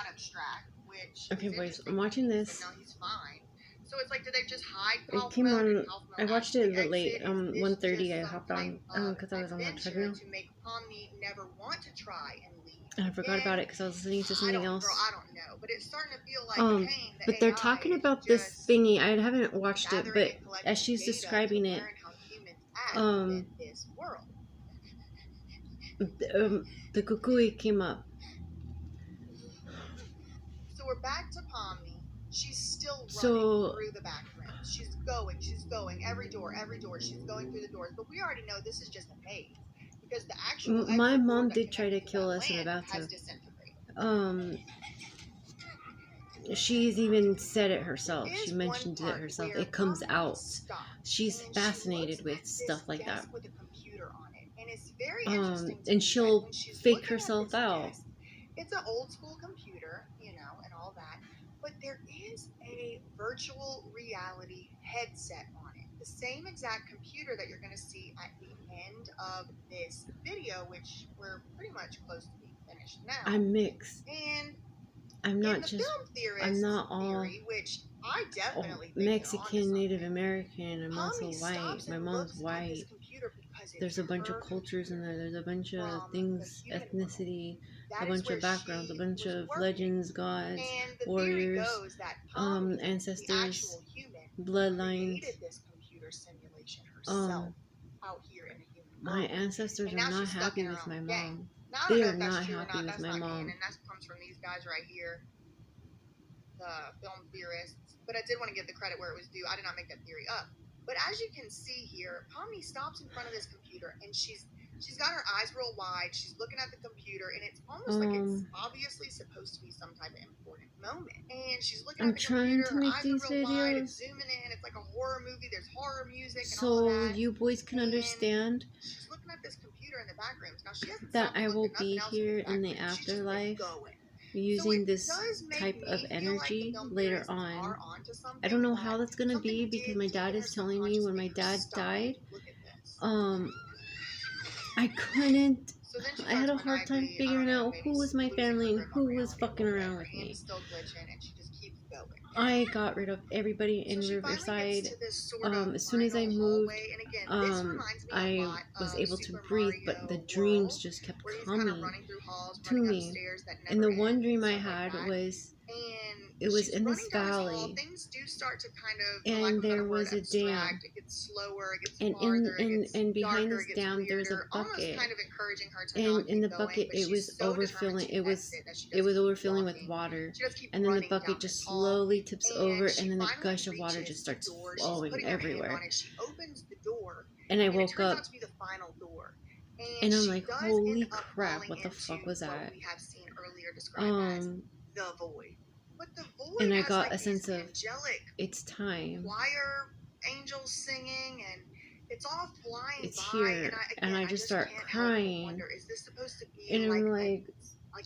not abstract, which Okay, is boys, interesting I'm watching to me. this. So now he's fine. So it's like, do they just hide It came Kaufmo? Did on. Kaufmo I watched it actually a bit late. exit? Is this 1:30. just I some hopped type on of because I was on the adventure treadmill, to make Pomni never want to try and leave? and I forgot about Again, it because I was listening to I something don't, girl, else. I don't know, but it's starting to feel like Kane, the But they're AI, talking is about this just thingy. I haven't watched it, gathering but and as collecting she's data to describing it, learn how humans act um, in this world. the kukui came up. So we're back to Pomni. She's still running So through the back rooms. She's going, every door, she's going through the doors. But we already know this is just a maze because the actual my exit door mom that did try to connects kill that us in the land has bathtub. disintegrated. She's even said it herself. There She is mentioned one it part herself. where It comes Pomni out. stops, She's and then fascinated she with looks at stuff this like that. desk with a computer on it. And it's very interesting to And me that she'll when she's fake looking at herself this out. desk, it's an old school computer, you know, and all that, but there is a virtual reality headset on it. The same exact computer that you're going to see at the end of this video, which we're pretty much close to being finished now. I'm mixed. And I'm in not the just. film theorist I'm not all theory, which I definitely think Mexican, Native American. I'm also Pomni white. stops My and mom's looks at white. this computer because There's a bunch of her cultures in there. There's a bunch of from the things, human world. ethnicity, That a is bunch where of backgrounds, a she bunch was of working. legends, gods, And the theory warriors, goes that Pomni, the ancestors, actual human, bloodlines. created this computer simulation herself out here in the human My world. ancestors And are now not she's stuck happy in her with own my game. mom. Now I don't They know are if that's not true or happy not. with That's my not mom. canon. That comes from these guys right here, the film theorists. But I did want to give the credit where it was due. I did not make that theory up. But as you can see here, Pomni stops in front of this computer and she's got her eyes real wide. She's looking at the computer and it's almost like it's obviously supposed to be some type of important moment. And she's looking I'm at the trying computer, to her make eyes are these real wide, it's videos zooming in, it's like a horror movie, there's horror music and all of so that. you boys can understand She's looking at this computer in the back rooms. Now she hasn't that stopped I to look will at nothing be else here in in the the back rooms. She's just been afterlife going. using this Does make type of me feel like the energy film later theorists on. are onto something. I don't know how that that's gonna be something because did my get dad in is her telling me subconscious when to my make her dad stop died, and look at this. I couldn't. So then she I had starts a hard time maniacally, I figuring don't know, out maybe who was my losing her family and grip on who was reality a fucking little bit. around Her with hand me. is still glitching and she just keeps going. I got rid of everybody So in she finally Riverside. gets to this sort of As soon as I final moved, hallway, and again, this reminds me a I lot was of able to Super breathe, but Mario the dreams World, just kept where he's kind of coming running through halls, to running up me. stairs that And never the one end, dream I stuff like had that. was And it was she's in running this down this hall. valley, Things do start to kind of, for lack and of a better there word, was a dam. abstract. It gets slower, it gets And farther, it gets behind darker, this it gets dam there was a weirder, almost bucket. kind of encouraging her to And not in keep the going, bucket but it she's was so determined overfilling. to exit that she It just was keeps overfilling with walking. water. She just keeps And then the running bucket down just this hall, slowly tips over, and she and then the finally gush of water reaches just the starts door. She's flowing putting her hand everywhere. on it. She opens the door, And I and it woke turns up out to be the final door. and And I'm she like, does end holy up crap, falling what the into fuck was what that? we have seen earlier described as the void. But the void And I has got like a these sense of angelic it's time. choir angels singing, and it's all flying It's by. here. And I I just just start can't help but crying. wonder: is this supposed to be And I'm like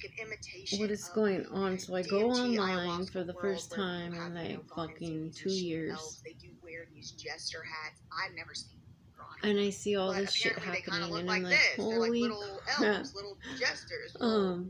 an imitation what is of going the on? So I go DMT online for ayahuasca the world, first where time you have, in you know, like gone into fucking these 2 machine years. elves. They do wear these jester hats. I've never seen them. And I see all But this shit apparently they kind of happening, look and like I'm like, this. They're like holy little crap. elves, little jesters, little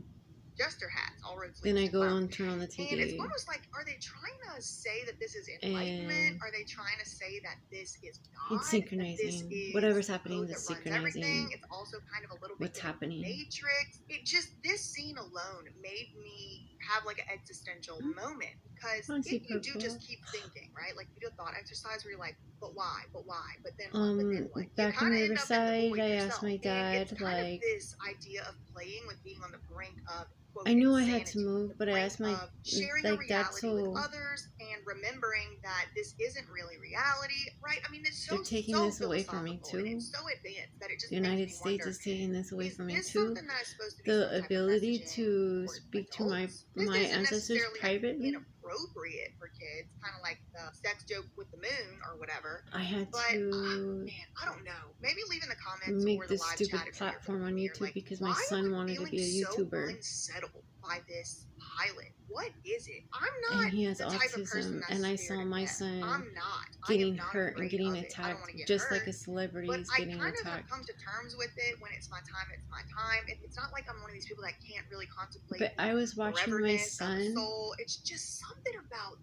jester hats, all roads lead Then I to go Rome. and turn on the And it's TV. almost like, are they trying to say that this is enlightenment? And Are they trying to say that this is God? it's That this synchronizing. is Whatever's the happening code is that runs everything? synchronizing It's also kind of a little bit what's giving happening. Matrix. It just, this scene alone made me have like an existential moment, because I see if you do purple. just keep thinking, right? Like you do a thought exercise where you're like, but why? But why? But then what? But then what? You Back in kind of end up in the Riverside, void I yourself. asked my And dad, it's kind of like, this idea of playing with being on the brink of, quote, I knew I insanity, had to move, the but I brink asked my, of sharing a like, Dad, reality with so others and remembering that this isn't really reality, right? I mean, it's they're so taking this away from me philosophical and too. it's so advanced that it just The makes United me States wonder: is taking this away is from me this too. something that is supposed to be The some type of ability messaging to for speak to adults? This my isn't ancestors necessarily like privately. inappropriate for kids, kind of like the sex joke with the moon or whatever. I had But to man, I don't know. Maybe leave in the comments or make the this live stupid chat if you're here for the platform on premiere, YouTube like, because my why are son we wanted to feeling be a so YouTuber. unsettled by this pilot? What is it? I'm And not he has the type of person autism, that's and I scared saw of my death. son I'm not. I am getting not hurt and afraid getting of it. I don't attacked want to get just hurt. like a celebrity But is I getting kind of have attacked. come to terms with it. When it's my time, it's my time. It's not like I'm one of these people that can't really contemplate But I was watching my foreverness of a son soul. It's just something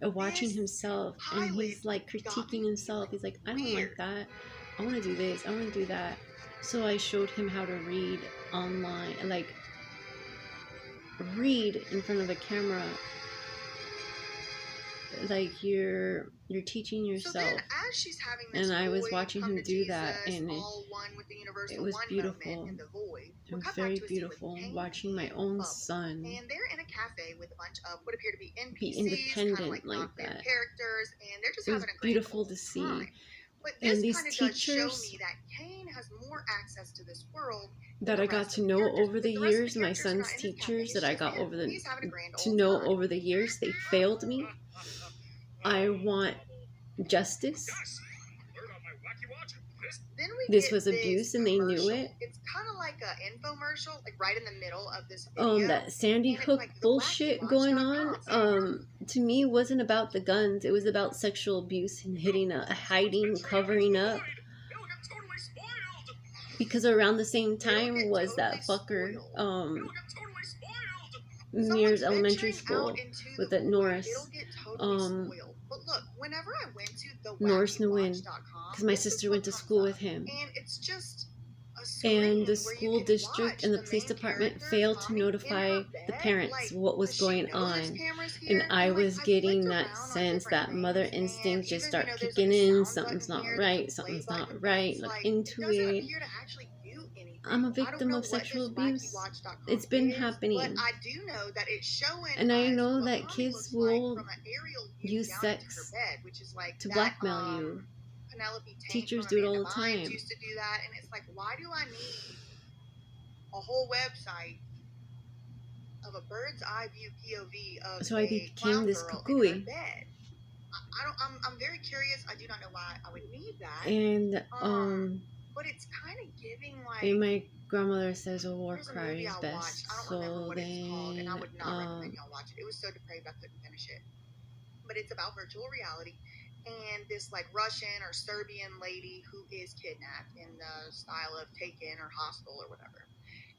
about watching this himself, and pilot he's like got me critiquing himself. feeling He's like, I don't weird. like that. I want to do this. I want to do that. So I showed him how to read online, like read in front of a camera, like you're teaching So then, yourself. as she's having this And I was void watching come him to do Jesus, that, and all one with the it universal was one moment beautiful. in the void, It we're was cut back very to a scene with beautiful Cain watching my and own Bubba. son And they're in a cafe with a bunch of what appear to be be NPCs, kind of independent like like non-player that. characters, and they're just It was having a grand beautiful old to see. time. But And this these kind of does show teachers me that Cain has more access to this world than that the I got rest to of the know characters, over the because the rest of years, the my characters are not son's in this cafe. teachers It's that I just got him. over the He's having a grand to old know time. over the years, they failed me. I want justice. Then we This get was abuse, and they knew it. It's kind of like an infomercial, like right in the middle of this video. That Sandy Hook like bullshit going on, to me wasn't about the guns. It was about sexual abuse and hiding, covering up. Because around the same time was that fucker, Mears Elementary School with that Norris. But look, whenever I went to the Norris Nguyen, because my sister went to school with him. And it's just and the school district and the police department failed to notify the parents what was going on. And I was getting that sense, that mother instinct just start kicking in. Something's not right. Something's not right. Look into it. I'm a victim of sexual abuse. It's been happening. But I do know that it's showing. And I know that kids will use sex to blackmail you. Teachers do it all the time. Used to do that, and it's like, why do I need a whole website of a bird's eye view POV of so I a became this kukui. I'm very curious. I do not know why I would need that. And but it's kind of giving like. And my grandmother says a war cry is best. Watched. I don't remember what it's called, and I would not recommend y'all watch it. It was so depraved I couldn't finish it. But it's about virtual reality. And this like Russian or Serbian lady who is kidnapped in the style of Taken or Hostel or whatever.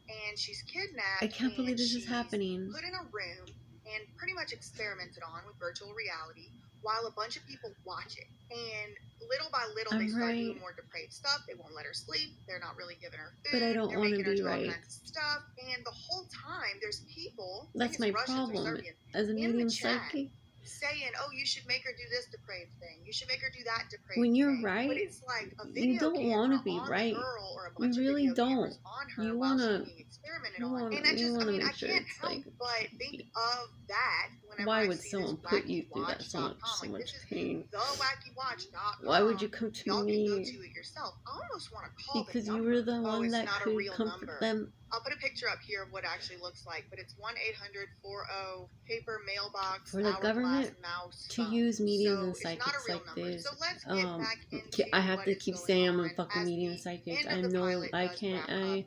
And she's kidnapped. I can't believe this is happening. Put in a room and pretty much experimented on with virtual reality while a bunch of people watch it. And little by little, they start doing more depraved stuff. They won't let her sleep. They're not really giving her food. But I don't want to be right. All kinds of stuff. And the whole time, there's people. That's my problem as a medium psychic. Saying, oh, you should make her do this depraved thing. You should make her do that depraved when you're thing. right, but it's like a video you don't want to be right. You really don't. You want to. And I just, I mean, I can't help but think of that whenever why I would see someone this put you through that so much pain? TheWackyWatch.com. Why would you come to me? Go to it yourself. I almost want to call because you were the one that could comfort them. I'll put a picture up here of what it actually looks like, but it's 1-800-40 paper mailbox for the government mouse to use mediums and psychics like this. So let's get back into I have to keep saying I'm a fucking medium psychic. I know I can't. I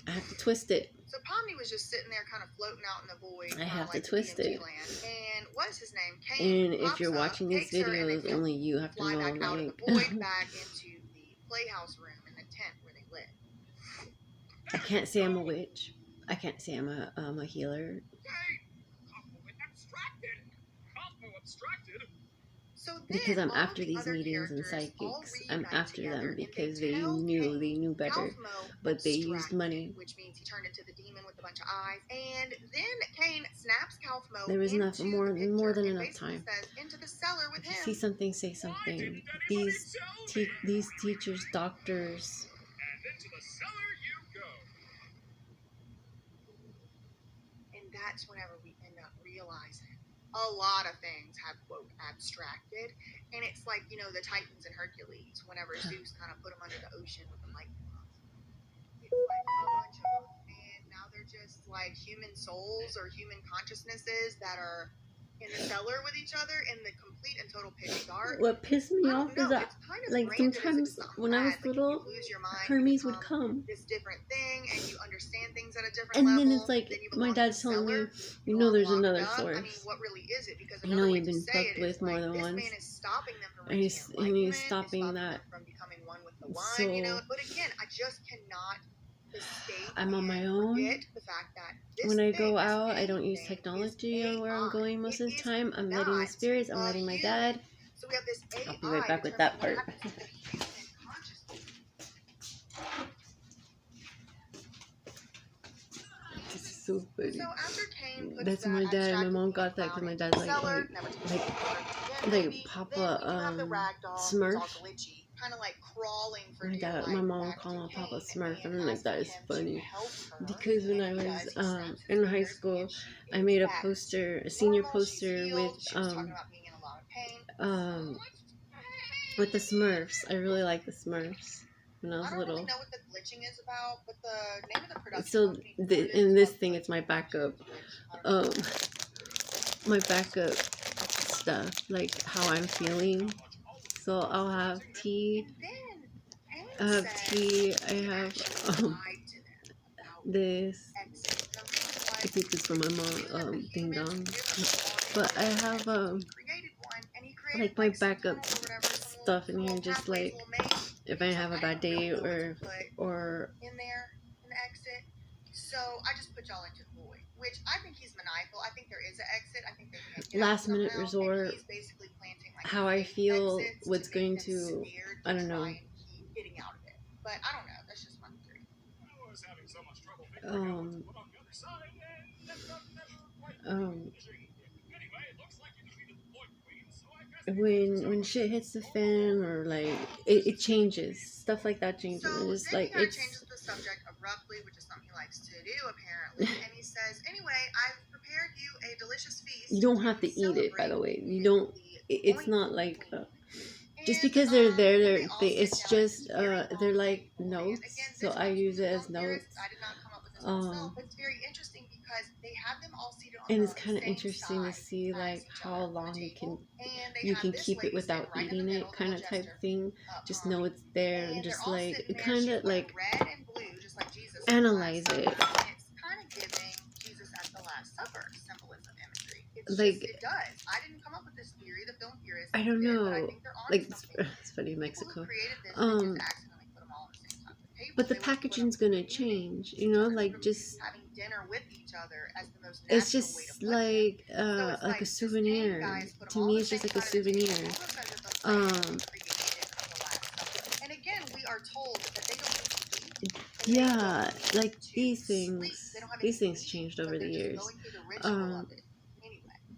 have to twist it. So Pomni was just sitting there kind of floating out in the void. I have to twist it. And what's his name? Cain. And if you're watching these videos, only you have to know, back out of the void, back into the playhouse room in the tent where they live. I can't say I'm a witch. I can't say I'm a healer. So because I'm after these mediums and psychics. I'm after them because they knew better. But they used money. Which means he turned into the demon with a bunch of eyes. And then Cain snaps Kaufmo. There was enough, more than enough time. Into the cellar with him. If you see something, say something. These teachers, doctors. And into the cellar you go. And that's whenever we end up realizing a lot of things have, quote, abstracted. And it's like, you know, the Titans and Hercules, whenever Zeus kind of put them under the ocean with the lightning rods. It's like a bunch of them. And now they're just like human souls or human consciousnesses that are in the cellar with each other in the complete and total pitch dark. What pissed me off is that, it's kind of like, sometimes when I was little, you lose your mind, Hermes would come. this different thing, and you understand things at a different and level. then it's like, then you my belong dad's in the telling me, cellar, you know there's locked another up. source. I mean, what really is it? Because You know another way you've to been say fucked it with is more like, than this once. man is stopping them from And reaching he's enlightenment, stopping that. them from becoming one with the one, So, you know. But again, I just cannot escape I'm on my and own. forget the fact that this When I thing, go this out, I don't use anything, technology is on where I'm AI. going most It of the is time. I'm letting the not spirits, I'm a letting my human. dad. So we have this AI I'll be right back with that determining part. what happens to the human consciousness. This is so funny. So after Cain puts That's that my dad. My abstracted mom paint got that because clown my into dad's the cellar, never to be like maybe. Papa Then we do have the rag doll who's Smurf. all glitchy, kind of like crawling for My dear dad, life my mom back called to him Papa Cain Smurf, and and I'm like, that asking is him funny. to help her. Because when I And he was does. He snaps his in high fingers, school, and she I is made a back poster, to a senior normal. She's poster healed. She was talking about being in a lot of pain. With the Smurfs. I really like the Smurfs when I was I don't little. really know what the glitching is about, but the name of the production So company in this thing, it's my backup, my backup stuff, like how I'm feeling. So I'll have tea. I have tea. I have this. I think this from my mom, ding dong. But I have like my backup stuff in here, just like if I have a bad day or in there in the exit. So I just put y'all into the void, which I think he's maniacal. I think there is an exit. I think they can't get last out minute somehow, resort. and he's basically planting like How I feel, what's going to, I don't know. keep getting out of it. But I don't know. That's just my theory. I was having so much trouble figuring out what's what on the other side, and never quite Anyway, it looks like you defeated the Void Queen, so I guess when shit hits the fan, or like it changes, stuff like that changes. So It's then like he it's changes the subject abruptly, which is something he likes to do apparently, and he says, "Anyway, I've prepared you a delicious feast. you don't have to eat it, by the way. You don't. It's not like just because they're there. It's just they're like notes. So I use it as notes. I did not come up with this myself. It's very interesting because they have them all seated on And the it's kind of same interesting to side see as like each how other on long the you table, can and they have this keep it lady without sitting right in the eating middle, it, the kind little of type jester, thing. Just know it's there, and and just they're all like sitting there. kind She's of like red and blue, just like Jesus. analyze it. And it's kind of giving Jesus at the Last Supper symbolism imagery. It's Like, just, it does. I didn't come up with this theory. The film theorists I don't did, know. but I think they're on Like something. it's funny, People Mexico. who created this didn't just accidentally put them all on the same side of the table. But the They would put them packaging's gonna communing change, with you each know, other, like from just having dinner with each other as the most it's natural way to just put them. like So it's like a this souvenir. guys put them To all me, on it's the just same like a side of the table, souvenir. almost as if they're saying the creation of the Last Supper. And again, we are told that they don't need to eat. Yeah, like these things changed over the years.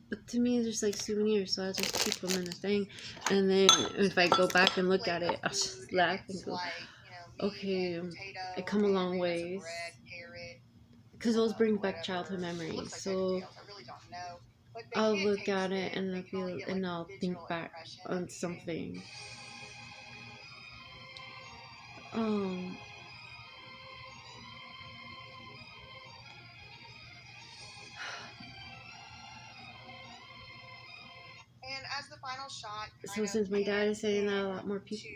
But to me, it's just like souvenirs, so I just keep them in a thing. And then if I go back and look at it, I'll just laugh and go, okay, I come a long ways. Because those bring back childhood memories. So I'll look at it and I'll think back on something. And as the final shot, so since my dad is saying that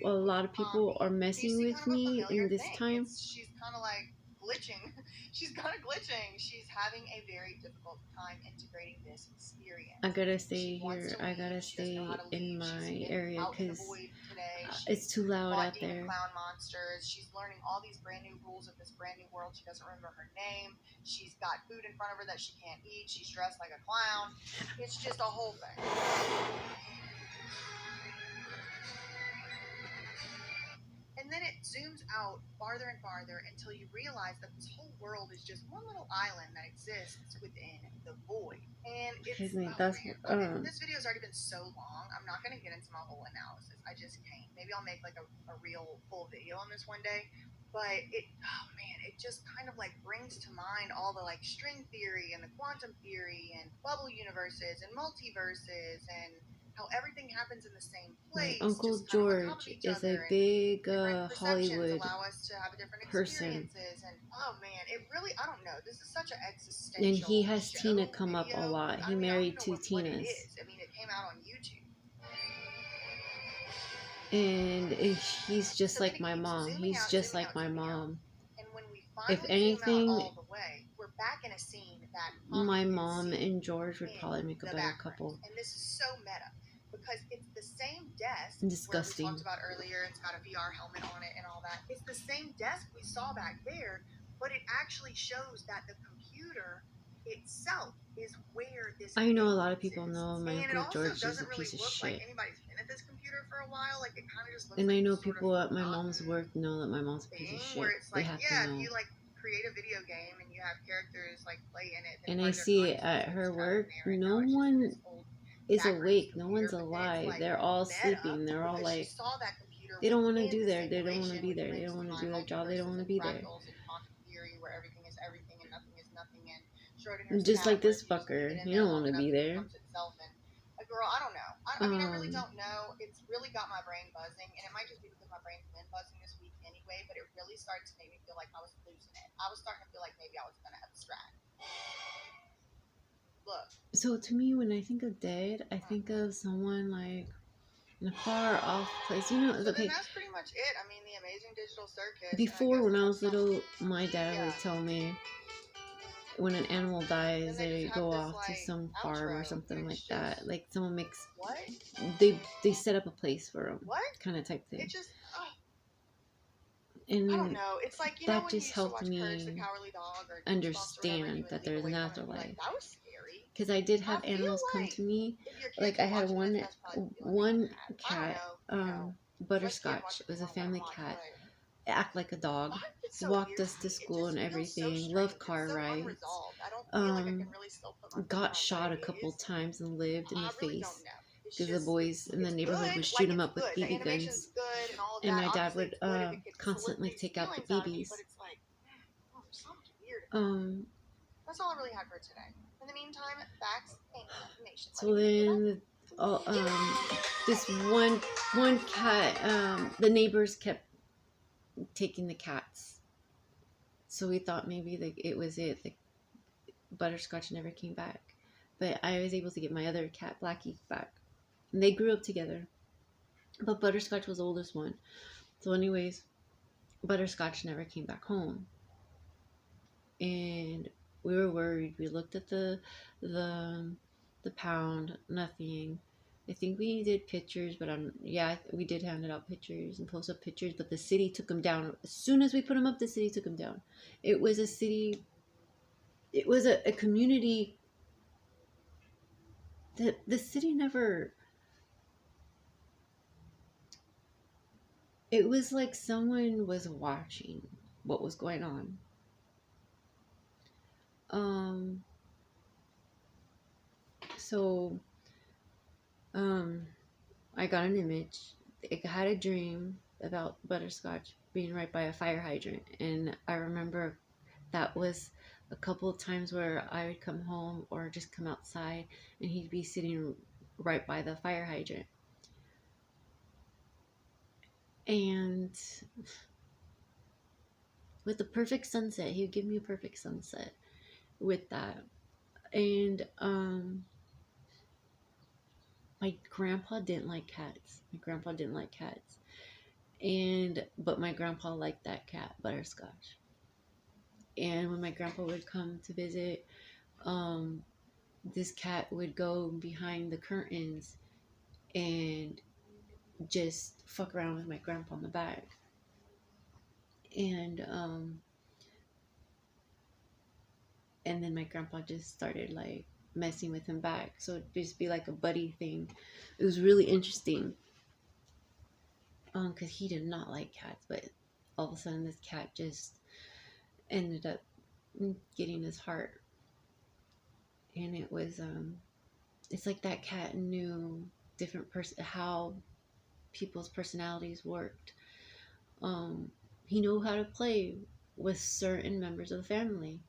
a lot of people are messing with me in this time. She's kind of like glitching. She's kind of glitching. She's having a very difficult time integrating this experience. I gotta stay here. I gotta stay in my area because it's too loud out there. Clown monsters. She's learning all these brand new rules of this brand new world. She doesn't remember her name. She's got food in front of her that she can't eat. She's dressed like a clown. It's just a whole thing. And then it zooms out farther and farther until you realize that this whole world is just one little island that exists within the void. And it's this video's already been so long, I'm not going to get into my whole analysis. I just can't. Maybe I'll make like a real full video on this one day. But it just kind of like brings to mind all the like string theory and the quantum theory and bubble universes and multiverses and how everything happens in the same My place. Uncle just kind of on top of George each is other, a and big different perceptions Hollywood allow us to have different person. experiences. And oh man, it really, I don't know. This is such an existential And he has show Tina come up video. a lot. I He mean, I don't married know 2 what it Tinas. is. I mean, it came out on YouTube. And he's just So then like it my keeps mom. zooming He's out, just zooming like out, my zooming out. mom. And when we If finally zoom out anything, all the way, we're back in a scene that my Poppy can mom see and George would in probably make a the better background. couple. And this is so meta because it's the same desk where we Disgusting. talked about earlier. It's got a VR helmet on it and all that. It's the same desk we saw back there, but it actually shows that the computer itself is where this. I know a lot of people know my and Uncle George is a really piece of look shit. like anybody's been at this computer for a while. Like it kind of just looks And like I know sort people of at my mom's work know that my mom's a piece of shit. where it's They like, have yeah, to if know. you like create a video game and you have characters like play in it, then And part I of their see it consciousness at her is kind of work. there, and No now it's just one this old is background awake. No computer, one's but then it's alive. like They're all meta sleeping. They're all because she like, saw that computer they don't want to within do the there. They don't want to simulation, be which there. They makes don't want to my do their job. They don't want to multiverses and be there. fractals and quantum theory where everything is everything and nothing is nothing, and Schrodinger's Just cat like where this if you just leave fucker. it in You there don't long want to enough be it there. becomes itself. And girl, I don't know. I mean, I really don't know. It's really got my brain buzzing, and it might just be because my brain's been buzzing this week anyway, but it really started to make me feel like I was losing it. I was starting to feel like maybe I was going to abstract. Look. So to me, when I think of dead, I think of someone like in a far off place. You know, So okay. then that's pretty much it. I mean, the Amazing Digital Circus. Before, when I was little, my dad would tell me when an animal dies, they go off to some farm or something like that. Like someone makes what? They set up a place for them. What? Kind of type thing. It just. And I don't know. It's like, you that know when just you used to helped watch Courage the me Cowardly Dog or understand that there's an like, afterlife. that was scary. Because I did have animals come to me. Like I had one cat, Butterscotch. It was a family cat. Act like a dog. Walked us to school and everything. Loved car rides. Got shot a couple times and lived in the face because the boys in the neighborhood would shoot him up with BB guns. And my dad would constantly take out the BBs. That's all I really had for today. In the meantime, facts ain't information. So then, this one cat, the neighbors kept taking the cats. So we thought maybe it was it. The Butterscotch never came back. But I was able to get my other cat, Blackie, back. And they grew up together. But Butterscotch was the oldest one. So anyways, Butterscotch never came back home. And we were worried. We looked at the pound, nothing. I think we did pictures, but we did hand out pictures and post up pictures, but the city took them down. As soon as we put them up, the city took them down. It was a city, it was a community that the city never, it was like someone was watching what was going on. So I got an image. I had a dream about Butterscotch being right by a fire hydrant, and I remember that was a couple of times where I would come home or just come outside and he'd be sitting right by the fire hydrant. And with the perfect sunset, he would give me a perfect sunset with that. And my grandpa didn't like cats. But my grandpa liked that cat, Butterscotch. And when my grandpa would come to visit, this cat would go behind the curtains and just fuck around with my grandpa in the back. And then my grandpa just started like messing with him back. So it'd just be like a buddy thing. It was really interesting. Because he did not like cats, but all of a sudden this cat just ended up getting his heart. And it was it's like that cat knew how people's personalities worked. He knew how to play with certain members of the family.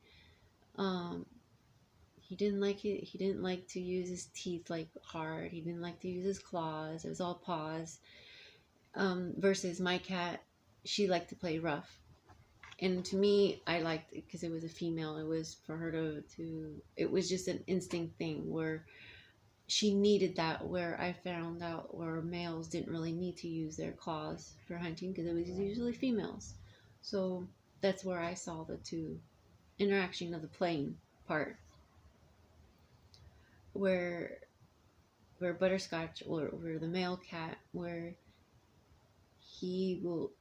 He didn't like it. He didn't like to use his teeth like hard. He didn't like to use his claws. It was all paws. Versus my cat, she liked to play rough. And to me, I liked it because it was a female. It was for her to it was just an instinct thing where she needed that, where I found out where males didn't really need to use their claws for hunting because it was usually females. So that's where I saw the two interaction of the playing part, where Butterscotch, or where the male cat, where he will,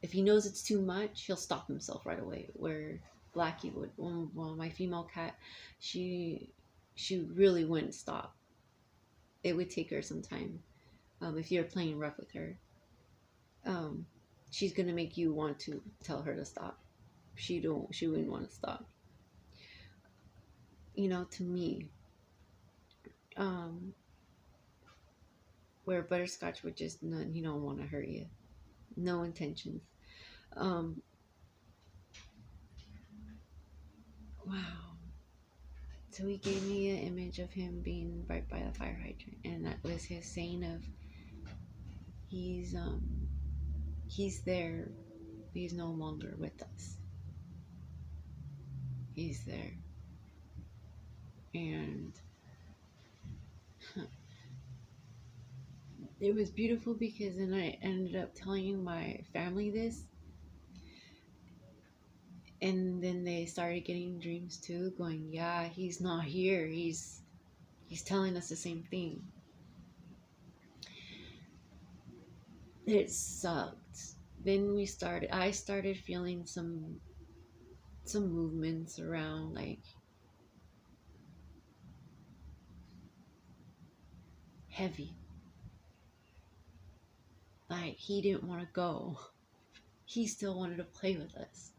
if he knows it's too much, he'll stop himself right away. Where Blackie would, well, my female cat, she really wouldn't stop. It would take her some time. If you're playing rough with her, um, she's gonna make you want to tell her to stop. She wouldn't want to stop. To me, um, where Butterscotch would just, no, he don't want to hurt you, no intentions. Um, wow. So he gave me an image of him being right by the fire hydrant, and that was his saying of he's there, but he's no longer with us. He's there, and it was beautiful because then I ended up telling my family this, and then they started getting dreams too, going, yeah, he's not here, he's telling us the same thing. It sucked. Then I started feeling some movements around, like heavy, like he didn't want to go, he still wanted to play with us.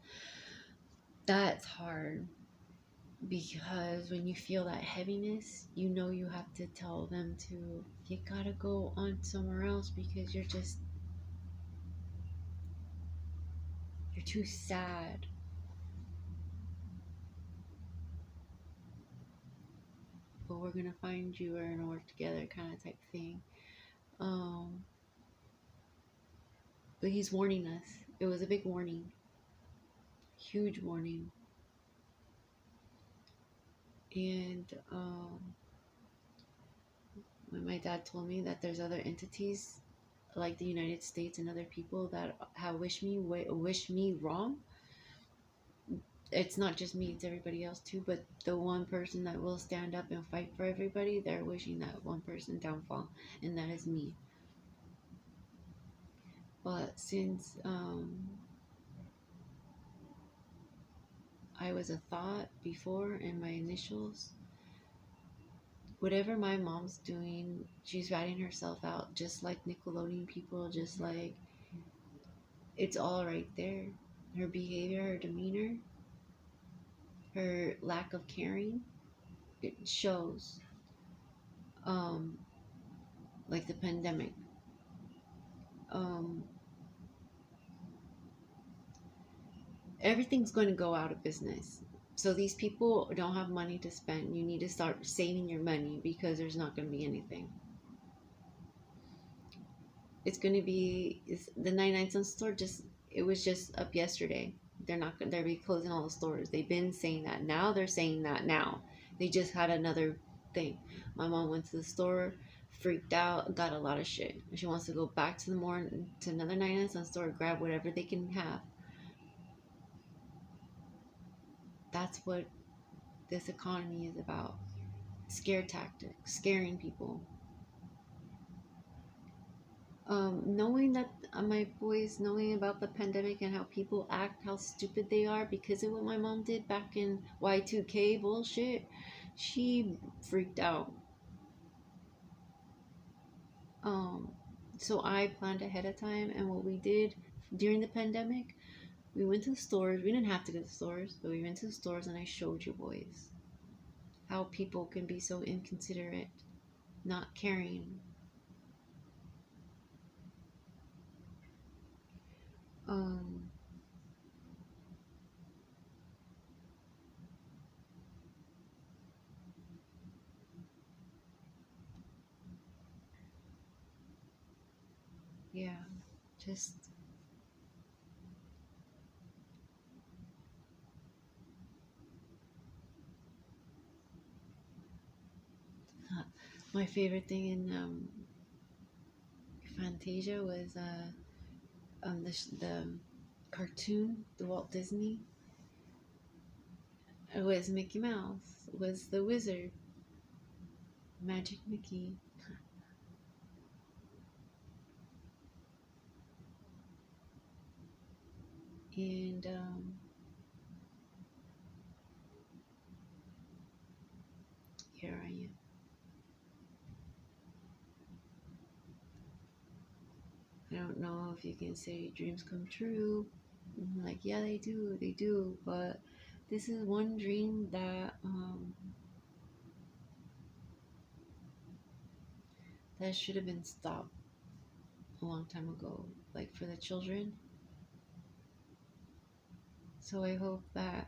That's hard, because when you feel that heaviness, you have to tell them to, you gotta go on somewhere else, because you're too sad. But we're gonna find you, we're gonna work together, kind of type thing. But he's warning us. It was a big warning, huge warning. And when my dad told me that there's other entities like the United States and other people that have wish me wrong, it's not just me, it's everybody else too. But the one person that will stand up and fight for everybody, they're wishing that one person downfall, and that is me. But since I was a thought before in my initials, whatever my mom's doing, she's ratting herself out, just like Nickelodeon people, just like, it's all right there. Her behavior, her demeanor, her lack of caring, it shows. Like the pandemic. Everything's going to go out of business. So these people don't have money to spend. You need to start saving your money, because there's not going to be anything. It's going to be the 99 cent store. It was just up yesterday. They're be closing all the stores. They've been saying that. Now they're saying that now. They just had another thing. My mom went to the store, freaked out, got a lot of shit. She wants to go back to another 99 cent store, grab whatever they can have. That's what this economy is about. Scare tactics, scaring people. Knowing that my boys, knowing about the pandemic and how people act, how stupid they are because of what my mom did back in Y2K bullshit, she freaked out. So I planned ahead of time, and what we did during the pandemic, we went to the stores. We didn't have to go to the stores, but we went to the stores, and I showed you boys how people can be so inconsiderate, not caring. Um, yeah, just my favorite thing in Fantasia was the cartoon, the Walt Disney. It was Mickey Mouse, it was the wizard, Magic Mickey. And here I am. I don't know if you can say dreams come true. Like, yeah, they do. But this is one dream that should have been stopped a long time ago, like for the children. So I hope that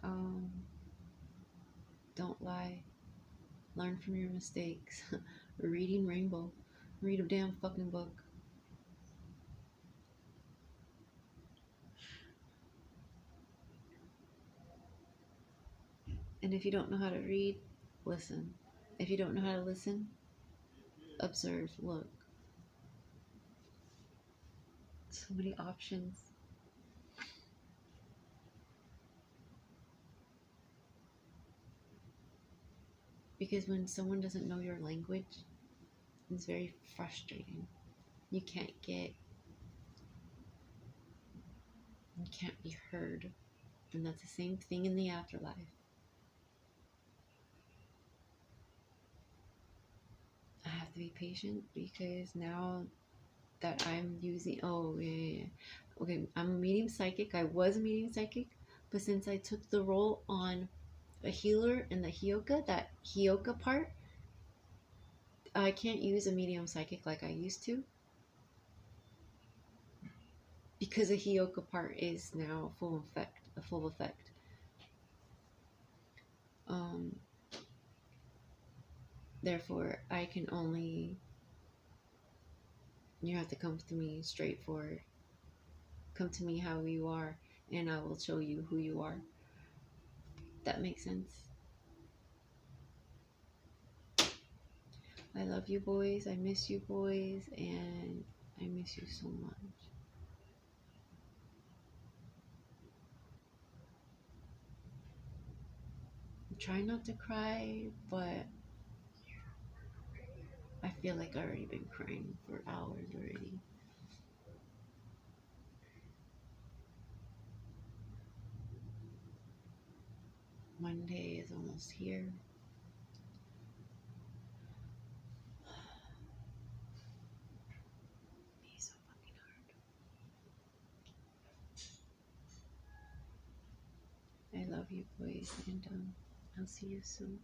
don't lie, learn from your mistakes. Reading Rainbow, read a damn fucking book. And if you don't know how to read, listen. If you don't know how to listen, observe, look. So many options. Because when someone doesn't know your language, it's very frustrating. You can't be heard. And that's the same thing in the afterlife. I have to be patient because now that I'm using, okay, I'm a medium psychic. I was a medium psychic, but since I took the role on a healer in the Hioka, that Hioka part, I can't use a medium psychic like I used to because the Hioka part is now a full effect. Therefore, I can only, you have to come to me straightforward. Come to me how you are, and I will show you who you are. That makes sense. I love you boys. I miss you boys, and I miss you so much. I'm trying not to cry, but I feel like I've already been crying for hours already. Monday is almost here. It's so fucking hard. I love you boys, and I'll see you soon.